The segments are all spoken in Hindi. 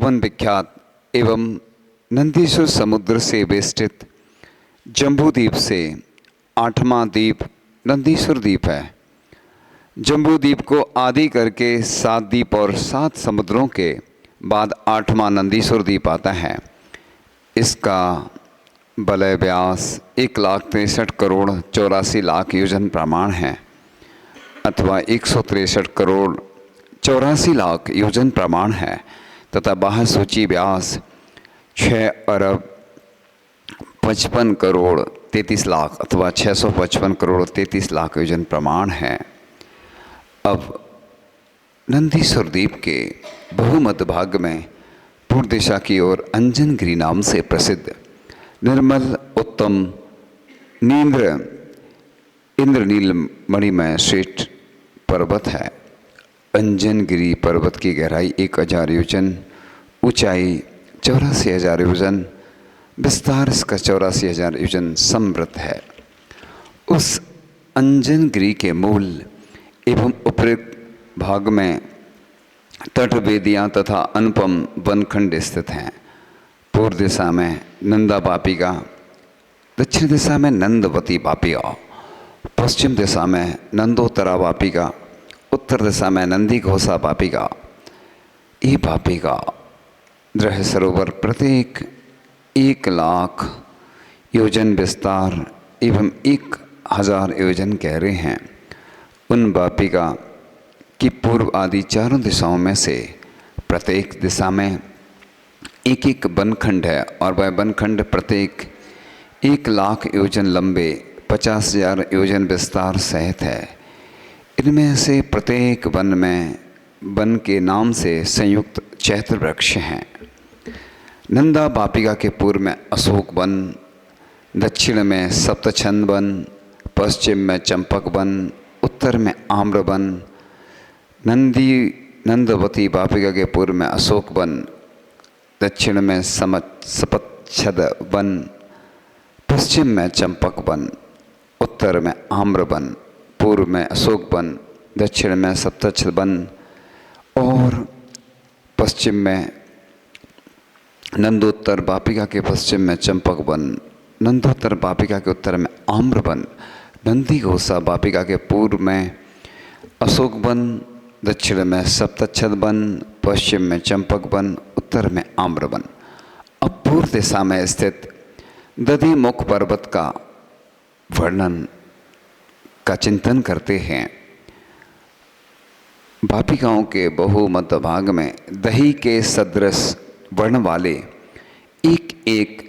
भवन विख्यात एवं नंदीश्वर समुद्र से बेष्टित जम्बू द्वीप से 8वां द्वीप नंदीश्वर द्वीप है। जम्बू द्वीप को आदि करके 7 द्वीप और 7 समुद्रों के बाद 8वां नंदीश्वर द्वीप आता है। इसका वलय व्यास 1,63 करोड़ 84 लाख योजन प्रमाण है अथवा 163 करोड़ 84 लाख योजन प्रमाण है तथा बाह्य सूची व्यास 6 अरब 55 करोड़ 33 लाख अथवा 655 करोड़ 33 लाख योजन प्रमाण है। अब नंदीश्वर द्वीप के बहुमध्य भाग में पूर्व दिशा की ओर अंजनगिरी नाम से प्रसिद्ध निर्मल उत्तम इंद्रनील मणिमय श्रेष्ठ पर्वत है। अंजनगिरी पर्वत की गहराई 1000 योजन, ऊंचाई 84,000 योजन, विस्तार इसका 84,000 योजन समृद्ध है। उस अंजनगिरी के मूल एवं उपयुक्त भाग में तटवेदियाँ तथा अनुपम वनखंड स्थित हैं। पूर्व दिशा में नंदा वापिका, दक्षिण दिशा में नंदवती वापिका, पश्चिम दिशा में नंदोत्तरा वापिका, उत्तर दिशा में नंदी घोषा वापिका। ये वापिका दृढ़ सरोवर प्रत्येक 1 लाख योजन विस्तार एवं 1000 योजन गहरे हैं। उन वापिका की पूर्व आदि चारों दिशाओं में से प्रत्येक दिशा में एक वनखंड है और वह वनखंड प्रत्येक 1 लाख योजन लंबे 50,000 योजन विस्तार सहित है। इनमें से प्रत्येक वन में वन के नाम से संयुक्त चैत्र वृक्ष हैं। नंदा वापिका के पूर्व में अशोक वन, दक्षिण में सप्तछंद वन, पश्चिम में चंपक वन, उत्तर में आम्र वन। नंदवती वापिका के पूर्व में अशोक वन, दक्षिण में सपतछद वन, पश्चिम में चंपक वन, उत्तर में आम्र वन, पूर्व में अशोक वन, दक्षिण में सप्तछद वन और पश्चिम में नंदोत्तर वापिका के पश्चिम में चंपक वन, नंदोत्तर वापिका के उत्तर में आम्र वन, नंदी घोषा वापिका के पूर्व में अशोक वन, दक्षिण में सप्तछद वन, पश्चिम में चंपक वन, उत्तर में आम्र वन। अब पूर्व दिशा में स्थित दधिमुख पर्वत का वर्णन का चिंतन करते हैं। वापिकाओं के बहुमध्य भाग में दही के सदृश वर्ण वाले एक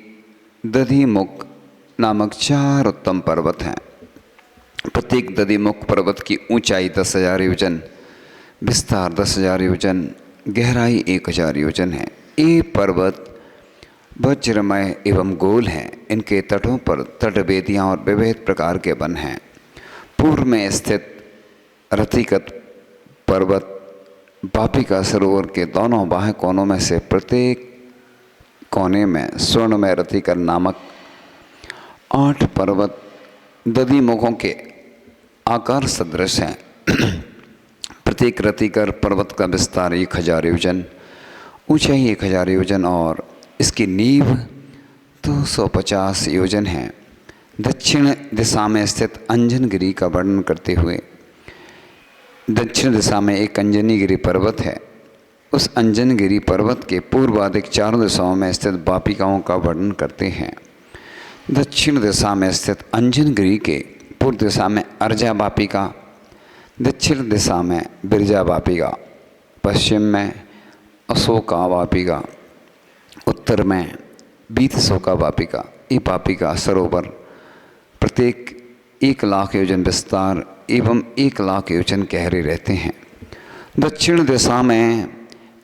दधिमुख नामक 4 उत्तम पर्वत हैं। प्रत्येक दधिमुख पर्वत की ऊंचाई 10,000 योजन, विस्तार 10,000 योजन, गहराई 1,000 योजन है। ये पर्वत वज्रमय एवं गोल हैं। इनके तटों पर तटवेदियाँ और विविध प्रकार के वन हैं। पूर्व में स्थित रतिकत पर्वत वापिका सरोवर के दोनों बाह्य कोनों में से प्रत्येक कोने में स्वर्णमय रतिकर नामक 8 पर्वत दधिमुखों के आकार सदृश हैं। प्रत्येक रतिकर पर्वत का विस्तार 1,000 योजन, ऊंचाई 1,000 योजन और इसकी नींव 250 योजन है। दक्षिण दिशा में स्थित अंजनगिरी का वर्णन करते हुए दक्षिण दिशा में एक अंजनीगिरी पर्वत है। उस अंजनगिरी पर्वत के पूर्वाधिक 4 दिशाओं में स्थित वापिकाओं का वर्णन करते हैं। दक्षिण दिशा में स्थित अंजनगिरी के पूर्व दिशा में अर्जा वापिका, दक्षिण दिशा में बिरजा वापिका, पश्चिम में अशोका वापिका, उत्तर में बीतशोका वापिका। ये वापिका सरोवर प्रत्येक 1 लाख योजन विस्तार एवं 1 लाख योजन गहरे रहते हैं। दक्षिण दिशा में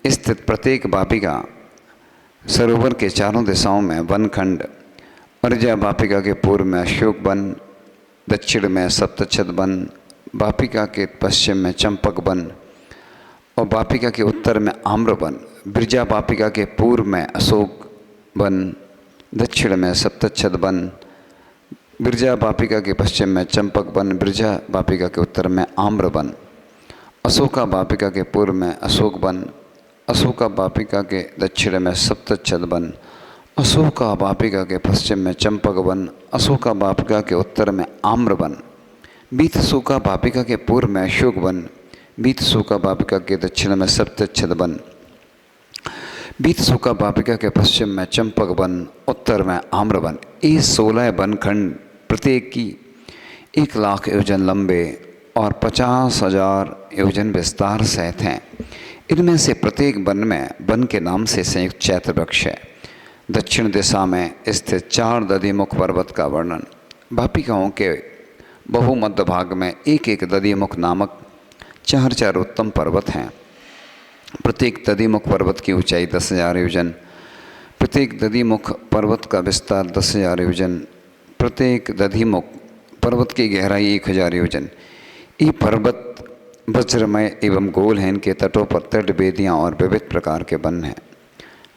स्थित प्रत्येक वापिका सरोवर के चारों दिशाओं में वनखंड, अर्जा वापिका के पूर्व में अशोक वन, दक्षिण में सप्तछद वन, वापिका के पश्चिम में चंपक वन और वापिका के उत्तर में आम्र वन। बिरजा वापिका के पूर्व में अशोक वन, दक्षिण में सप्तछद वन, बिरजा वापिका के पश्चिम में चंपक वन, बिरजा वापिका के उत्तर में आम्र वन, अशोका वापिका के पूर्व में अशोक वन, अशोका वापिका के दक्षिण में सप्तच्छद वन, अशोका वापिका के पश्चिम में चंपक वन, अशोका वापिका के उत्तर में आम्र वन, बीतशोका वापिका के पूर्व में अशोक वन, बीतशोका वापिका के दक्षिण में सप्तच्छद वन, बीतशोका वापिका के पश्चिम में चंपक वन, उत्तर में आम्र वन। ये 16 वनखंड प्रत्येक की 1 लाख योजन लंबे और 50,000 योजन विस्तार सहित हैं। इनमें से प्रत्येक वन में वन के नाम से संयुक्त चैत्र वृक्ष है। दक्षिण दिशा में स्थित 4 दधिमुख पर्वत का वर्णन। वापिकाओं के बहुमध्य भाग में एक एक दधिमुख नामक 4 उत्तम पर्वत हैं। प्रत्येक दधिमुख पर्वत की ऊंचाई 10,000 योजन, प्रत्येक दधिमुख पर्वत का विस्तार 10,000 योजन, प्रत्येक दधिमुख पर्वत की गहराई 1,000 योजन। ये पर्वत वज्रमय एवं गोल हैं। इनके तटों पर तट वेदियाँ और विविध प्रकार के वन हैं।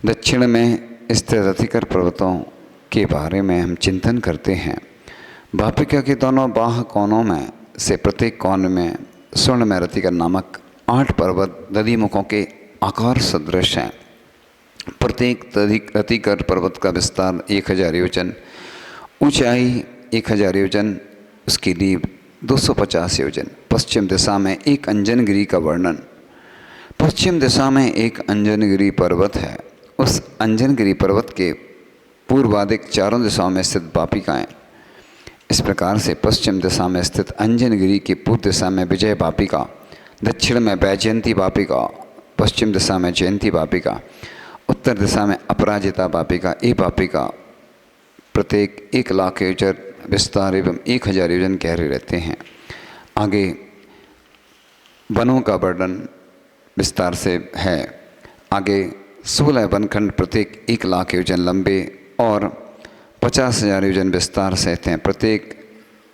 दक्षिण में स्थित रतिकर पर्वतों के बारे में हम चिंतन करते हैं। वापिका के दोनों बाह कोनों में से प्रत्येक कोण में स्वर्ण में रतिकर नामक 8 पर्वत दधिमुखों के आकार सदृश हैं। प्रत्येक रतिकर पर्वत का विस्तार 1,000 योजन, ऊंचाई 1,000 योजन, उसकी नींव 250 योजन। पश्चिम दिशा में एक अंजनगिरी का वर्णन। पश्चिम दिशा में एक अंजनगिरी पर्वत है। उस अंजनगिरी पर्वत के पूर्वाधिक चारों दिशाओं में स्थित वापिकाएँ इस प्रकार से पश्चिम दिशा में स्थित अंजनगिरी की पूर्व दिशा में विजय वापिका, दक्षिण में वैजयंती वापिका, पश्चिम दिशा में जयंती वापिका, उत्तर दिशा में अपराजिता वापिका। ये वापिका प्रत्येक 1 लाख योजन विस्तार एवं 1,000 योजन गहरे रहते हैं। आगे वनों का वर्णन विस्तार से है। आगे 16 वनखंड प्रत्येक 1 लाख योजन लंबे और 50,000 योजन विस्तार सहित हैं। प्रत्येक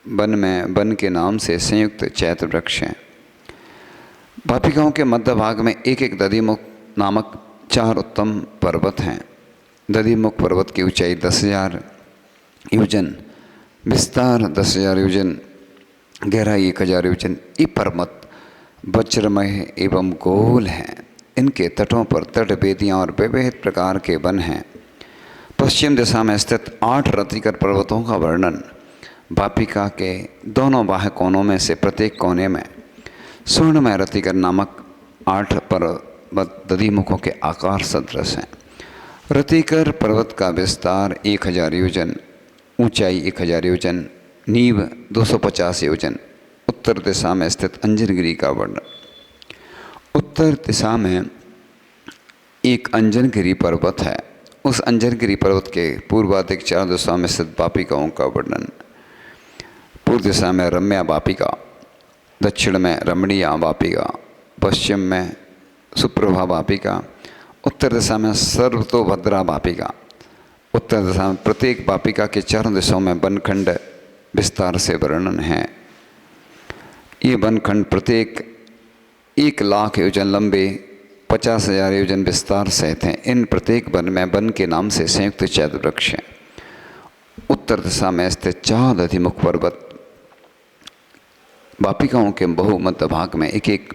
वन में वन के नाम से संयुक्त चैत्र वृक्ष हैं। वापिकाओं के मध्य भाग में एक एक दधिमुख नामक 4 उत्तम पर्वत हैं। दधिमुख पर्वत की ऊंचाई 10,000 योजन, विस्तार 10,000 योजन, गहराई 1,000 योजन। ये पर्वत वज्रमय एवं गोल हैं। इनके तटों पर तट वेदियाँ और विविध प्रकार के वन हैं। पश्चिम दिशा में स्थित 8 रतिकर पर्वतों का वर्णन। वापिका के दोनों बाह्य कोनों में से प्रत्येक कोने में स्वर्णमय रतिकर नामक 8 पर्वत दधिमुखों के आकार सदृश हैं। रतिकर पर्वत का विस्तार 1,000 योजन, ऊंचाई 1,000 योजन, नींव 250 योजन। उत्तर दिशा में स्थित अंजनगिरी का वर्णन। उत्तर दिशा में एक अंजनगिरी पर्वत है। उस अंजनगिरी पर्वत के पूर्वाधिक 4 दिशाओं में स्थित वापिकाओं का वर्णन। पूर्व दिशा में रम्या वापिका, दक्षिण में रमणीया वापिका, पश्चिम में सुप्रभा वापिका, उत्तर दिशा में सर्वतोभद्रा वापिका। उत्तर दिशा में प्रत्येक वापिका के 4 दिशाओं में वनखंड विस्तार से वर्णन है। ये वनखंड प्रत्येक 1 लाख योजन लंबे, 50,000 योजन विस्तार सहित हैं। इन प्रत्येक वन में वन के नाम से संयुक्त चैत्र वृक्ष हैं। उत्तर दिशा में स्थित 4 दधिमुख पर्वत वापिकाओं के बहुमध्य भाग में एक एक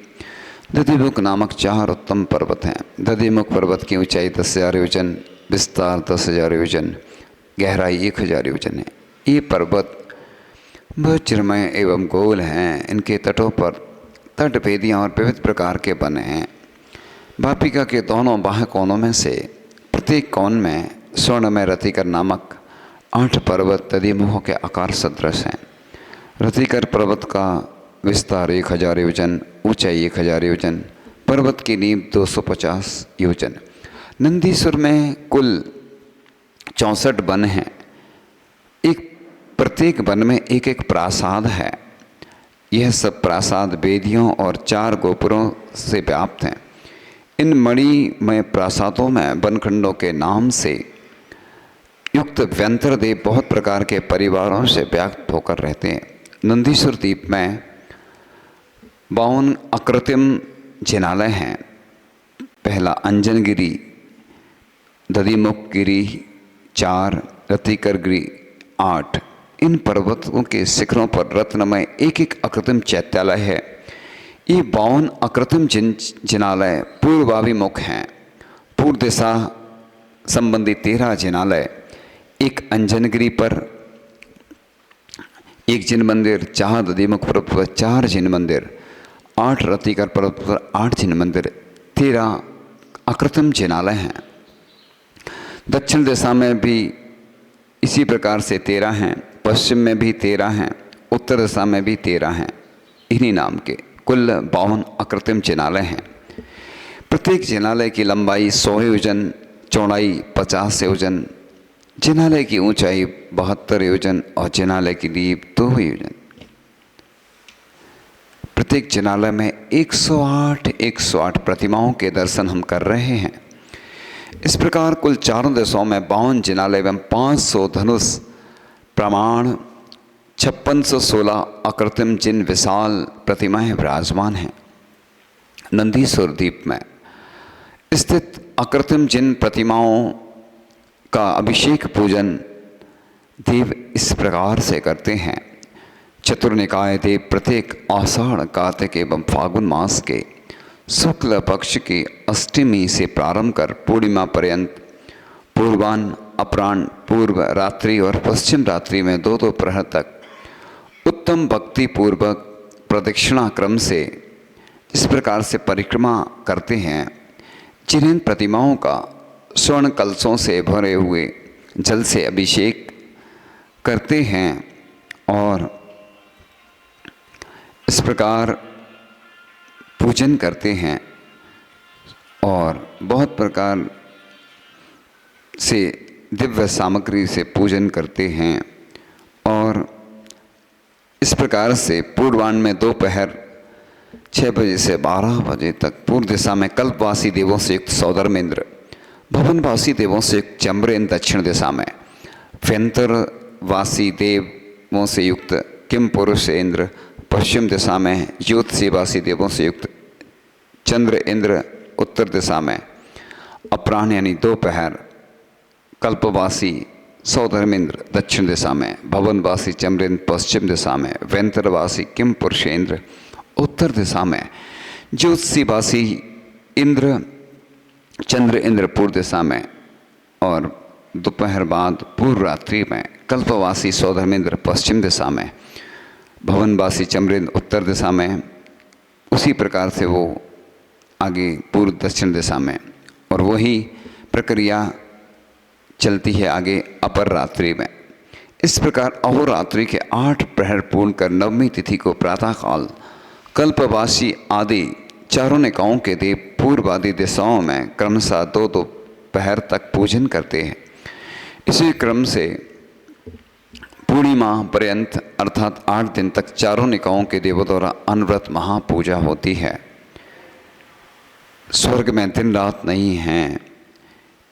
दधिमुख नामक 4 उत्तम पर्वत हैं। दधिमुख पर्वत की ऊंचाई 10,000 योजन, विस्तार 10,000 योजन, गहराई 1,000 योजन है। ये पर्वत वज्रमय एवं गोल हैं। इनके तटों पर तटवेदियाँ और विविध प्रकार के वन हैं। वापिका के दोनों बाह्य कोनों में से प्रत्येक कोण में स्वर्णमय रतिकर नामक 8 पर्वत दधिमुखों के आकार सदृश हैं। रतिकर पर्वत का विस्तार 1,000 योजन, ऊंचाई 1,000 योजन, पर्वत की नींव 250 योजन। नंदीश्वर में कुल 64 वन हैं। प्रत्येक वन में एक एक प्रासाद है। यह सब प्रासाद वेदियों और 4 गोपुरों से व्याप्त हैं। इन मणिमय प्रासादों में वनखंडों के नाम से युक्त व्यंतरदेव बहुत प्रकार के परिवारों से व्याप्त होकर रहते हैं। नंदीश्वर द्वीप में 52 अकृत्रिम जिनालय हैं। पहला अंजनगिरी, दधिमुखगिरी 4, रतिकरगिरी 8। इन पर्वतों के शिखरों पर रत्नमय एक एक अकृत्रिम चैत्यालय है। ये 52 अकृत्रिम जिनालय पूर्वाभिमुख हैं। पूर्व दिशा संबंधी 13 जिनालय, एक अंजनगिरी पर एक जिन मंदिर, 4 दधिमुख पर्वत पर 4 जिन मंदिर, 8 रतिकर पर्वत पर 8 जिन मंदिर, 13 अकृत्रिम जिनालय हैं। दक्षिण दिशा में भी इसी प्रकार से 13 हैं, पश्चिम में भी 13 हैं, उत्तर दिशा में भी 13 हैं। इन्हीं नाम के कुल 52 अकृत्रिम जिनालय हैं। प्रत्येक जिनालय की लंबाई 100 योजन, चौड़ाई 50 योजन, जिनालय की ऊंचाई 72 योजन और जिनालय की नींव 2 योजन। प्रत्येक जिनालय में 108 प्रतिमाओं के दर्शन हम कर रहे हैं। इस प्रकार कुल 4 दिशाओं में 52 जिनालय एवं 500 धनुष प्रमाण 5616 अकृत्रिम जिन विशाल प्रतिमाएं विराजमान हैं। नंदीश्वर द्वीप में स्थित अकृत्रिम जिन प्रतिमाओं का अभिषेक पूजन देव इस प्रकार से करते हैं। चतुर्निकाय देव प्रत्येक आषाढ़, कार्तिक एवं फागुन मास के शुक्ल पक्ष की अष्टमी से प्रारंभ कर पूर्णिमा पर्यंत पूर्वाह्न, अपराह्न, पूर्व रात्रि और पश्चिम रात्रि में 2-2 प्रहर तक उत्तम भक्ति पूर्वक प्रदक्षिणा क्रम से इस प्रकार से परिक्रमा करते हैं। जिन्हें प्रतिमाओं का स्वर्ण कलशों से भरे हुए जल से अभिषेक करते हैं और इस प्रकार पूजन करते हैं और बहुत प्रकार से दिव्य सामग्री से पूजन करते हैं। और इस प्रकार से पूर्वाह्न में दोपहर 6 बजे से 12 बजे तक पूर्व दिशा में कल्पवासी देवों से युक्त सौधर्मेंद्र, भवनवासी देवों से युक्त चंद्रेंद्र, दक्षिण दिशा में व्यंतरवासी देवों से युक्त किम पुरुष इंद्र, पश्चिम दिशा में ज्योतिषीवासी देवों से युक्त चंद्र इंद्र, उत्तर दिशा में अपराह्न यानी दोपहर कल्पवासी सौधर्मेंद्र, दक्षिण दिशा में भवनवासी चंद्रेंद्र, पश्चिम दिशा में व्यंतरवासी किम पुरुषेंद्र, उत्तर दिशा में ज्योतिषीवासी इंद्र, चंद्र इंद्र पूर्व दिशा में और दोपहर बाद पूर्व रात्रि में कल्पवासी सौधर्मेंद्र पश्चिम दिशा में, भवनवासी चंद्रेंद्र उत्तर दिशा में। उसी प्रकार से वो आगे पूर्व दक्षिण दिशा में और वही प्रक्रिया चलती है आगे अपर रात्रि में। इस प्रकार अहोरात्रि के 8 प्रहर पूर्ण कर नवमी तिथि को प्रातःकाल कल्पवासी आदि चारों निकायों के देव पूर्व आदि दिशाओं में क्रमशः 2-2 प्रहर तक पूजन करते हैं। इसी क्रम से पूर्णिमा पर्यंत अर्थात 8 दिन तक चारों निकायों के देवों द्वारा अनवरत महापूजा होती है। स्वर्ग में दिन रात नहीं है।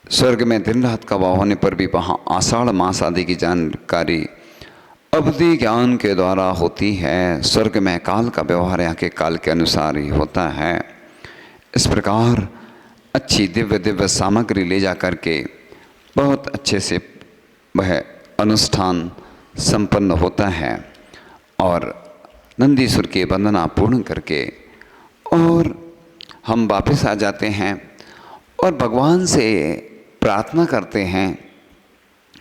स्वर्ग में दिन रात का भाव होने पर भी वहाँ आषाढ़ मास आदि की जानकारी अवधि ज्ञान के द्वारा होती है। स्वर्ग में काल का व्यवहार यहाँ के काल के अनुसार ही होता है। इस प्रकार अच्छी दिव्य सामग्री ले जा कर के बहुत अच्छे से वह अनुष्ठान संपन्न होता है और नंदीश्वर की वंदना पूर्ण करके और हम वापस आ जाते हैं और भगवान से प्रार्थना करते हैं,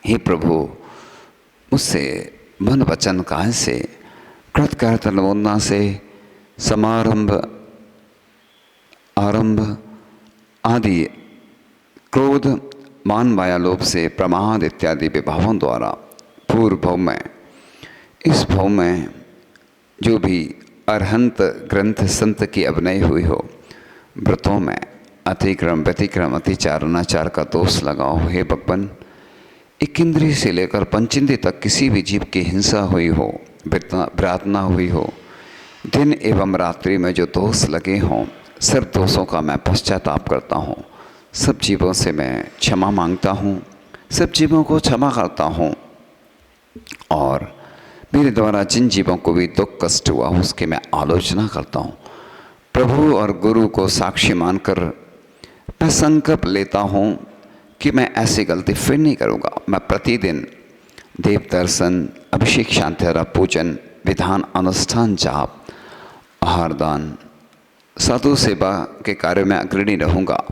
हे प्रभु मुझसे मन वचन काया से कृत कीर्तन वंदना से समारंभ आरंभ आदि क्रोध मान माया लोभ से प्रमाद इत्यादि विभावों द्वारा पूर्व भव में इस भव में जो भी अरहंत ग्रंथ संत की अभिनय हुई हो, व्रतों में अतिक्रम व्यतिक्रम अतिचार अनाचार का दोष लगाओ। हे भगवान, एक इंद्रिय से लेकर पंचेंद्रिय तक किसी भी जीव की हिंसा हुई हो, प्रार्थना हुई हो, दिन एवं रात्रि में जो दोष लगे हों, सब दोषों का मैं पश्चाताप करता हूँ। सब जीवों से मैं क्षमा मांगता हूँ, सब जीवों को क्षमा करता हूँ और मेरे द्वारा जिन जीवों को भी दुख कष्ट हुआ उसकी मैं आलोचना करता हूँ। प्रभु और गुरु को साक्षी मानकर मैं संकल्प लेता हूँ कि मैं ऐसी गलती फिर नहीं करूँगा। मैं प्रतिदिन देव दर्शन, अभिषेक, शांतिधारा पूजन, विधान अनुष्ठान, जाप, आहार दान साधु सेवा के कार्य में अग्रणी रहूँगा,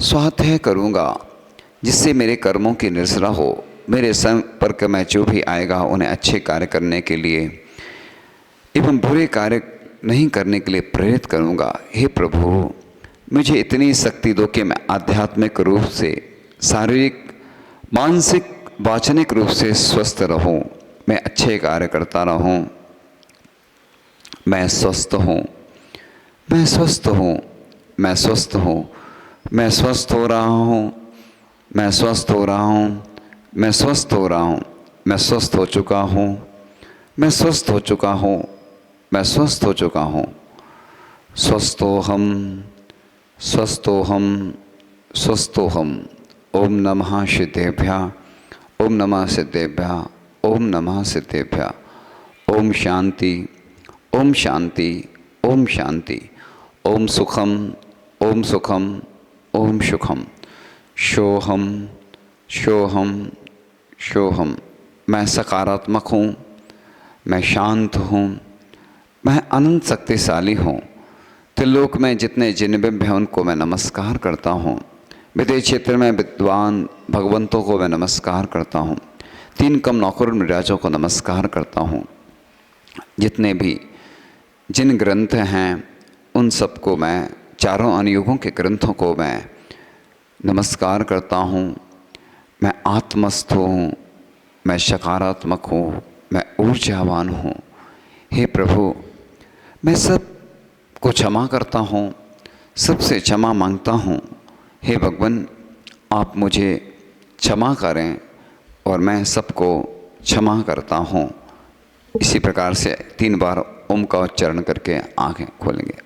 स्वाध्याय करूँगा जिससे मेरे कर्मों की निर्जरा हो। मेरे संपर्क में जो भी आएगा उन्हें अच्छे कार्य करने के लिए एवं बुरे कार्य नहीं करने के लिए प्रेरित करूँगा। हे प्रभु, मुझे इतनी शक्ति दो कि मैं आध्यात्मिक रूप से, शारीरिक, मानसिक, वाचनिक रूप से स्वस्थ रहूं, मैं अच्छे कार्य करता रहूं, मैं स्वस्थ हूं, मैं स्वस्थ हूं, मैं स्वस्थ हूं, मैं स्वस्थ हो रहा हूं, मैं स्वस्थ हो रहा हूं, मैं स्वस्थ हो रहा हूं, मैं स्वस्थ हो चुका हूं, मैं स्वस्थ हो चुका हूं, मैं स्वस्थ हो चुका हूं। स्वस्थोहम, स्वस्थोहम, स्वस्थोहम। ओम नमः सिद्धेभ्यः, ओम नमः सिद्धेभ्यः, ओम नमः सिद्धेभ्यः। ओम शांति, ओम शांति, ओम शांति। ओम सुखम, ओम सुखम, ओम सुखम। शोहम, शोहम, शोहम। मैं सकारात्मक हूँ, मैं शांत हूँ, मैं अनंत शक्तिशाली हूँ। त्रिलोक में जितने जिनबिंब हैं उनको मैं नमस्कार करता हूँ। विदेश क्षेत्र में विद्वान भगवंतों को मैं नमस्कार करता हूँ। तीन कम नौकर मिराजों को नमस्कार करता हूँ। जितने भी जिन ग्रंथ हैं उन सबको मैं, चारों अनुयुगों के ग्रंथों को मैं नमस्कार करता हूँ। मैं आत्मस्थ हूँ, मैं सकारात्मक हूँ, मैं ऊर्जावान हूँ। हे प्रभु, मैं सब को क्षमा करता हूँ, सबसे क्षमा मांगता हूँ। हे भगवान, आप मुझे क्षमा करें और मैं सबको क्षमा करता हूँ। इसी प्रकार से 3 बार ओम का उच्चारण करके आंखें खोलेंगे।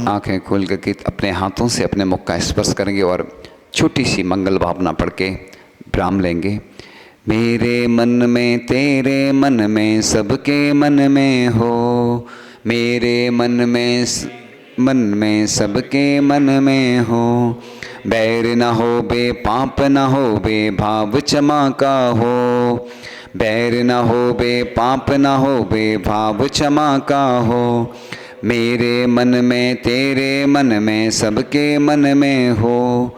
आंखें खोल करके अपने हाथों से अपने मुख का स्पर्श करेंगे और छोटी सी मंगल भावना पढ़ के विराम लेंगे। मेरे मन में, तेरे मन में, सबके मन में हो। मेरे मन में, सबके मन में हो। बैर न हो बे, पाप न हो बे, भाव क्षमा का हो। बैर न हो बे, पाप न हो बे, भाव क्षमा का हो। मेरे मन में, तेरे मन में, सबके मन में हो।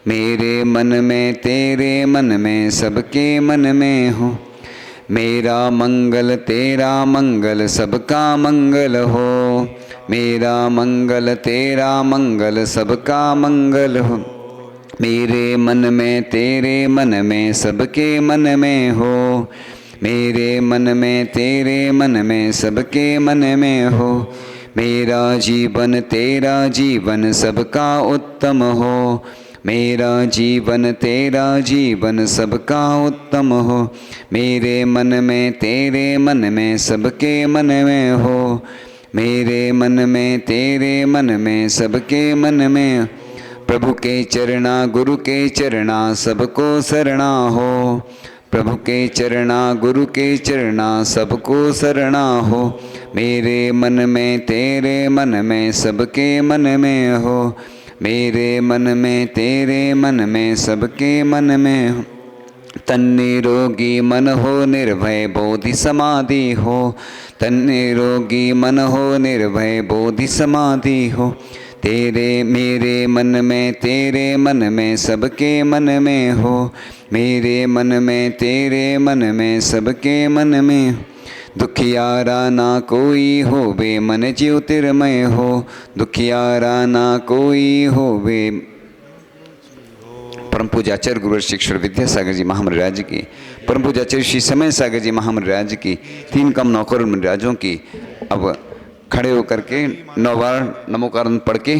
मेरे मन में, तेरे मन में, सबके मन में हो। मेरा मंगल, तेरा मंगल, सबका मंगल हो। मेरा मंगल, तेरा मंगल, सबका मंगल हो। मेरे मन में, तेरे मन में, सबके मन में हो। मेरे मन में, तेरे मन में, सबके मन में हो। मेरा जीवन, तेरा जीवन, सबका उत्तम हो। मेरा जीवन, तेरा जीवन, सबका उत्तम हो। मेरे मन में, तेरे मन में, सबके मन में हो। मेरे मन में, तेरे मन में, सबके मन में। प्रभु के चरणा, गुरु के चरणा, सबको शरणा हो। प्रभु के चरणा, गुरु के चरणा, सबको शरणा हो। मेरे मन में, तेरे मन में, सबके मन में हो। मेरे मन में, तेरे मन में, सबके मन में हो। तन निरोगी मन हो, निर्भय बोधि समाधि हो। तन निरोगी मन हो, निर्भय बोधि समाधि हो। तेरे मेरे मन में, तेरे मन में, सबके मन में हो। मेरे मन में, तेरे मन में, सबके मन में। दुखियारा ना कोई होवे, मन ज्योतिर्मय हो। दुखियारा ना कोई होवे। परम पूज्य आचार्य गुरु शिक्षण विद्यासागर जी महामराज की, परम पूज्य आचार्य श्री समय सागर जी महामराज की, 3 कम नौकर महाराजों की। अब खड़े होकर के 9 बार नमोकार पढ़ के